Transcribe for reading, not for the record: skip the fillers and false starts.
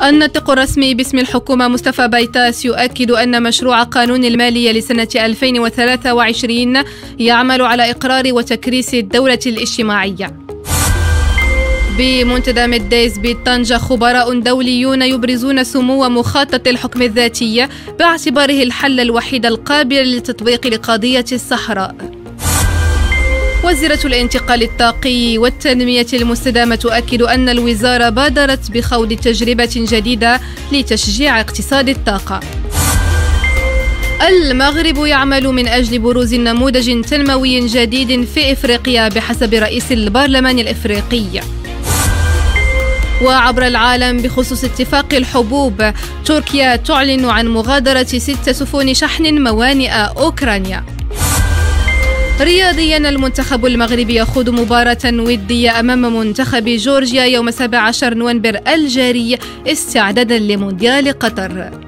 الناطق الرسمي باسم الحكومة مصطفى بيطاس يؤكد أن مشروع قانون المالية لسنة 2023 يعمل على إقرار وتكريس الدولة الاجتماعية. بمنتدى ميديز بطنجة خبراء دوليون يبرزون سمو مخطط الحكم الذاتي باعتباره الحل الوحيد القابل للتطبيق لقضية الصحراء. وزيرة الانتقال الطاقي والتنمية المستدامة تؤكد أن الوزارة بادرت بخوض تجربة جديدة لتشجيع اقتصاد الطاقة. المغرب يعمل من أجل بروز نموذج تنموي جديد في إفريقيا بحسب رئيس البرلمان الإفريقي. وعبر العالم بخصوص اتفاق الحبوب، تركيا تعلن عن مغادرة 6 سفن شحن موانئ أوكرانيا. رياضيا، المنتخب المغربي يخوض مباراة ودية أمام منتخب جورجيا يوم 17 نوفمبر الجاري استعدادا لمونديال قطر.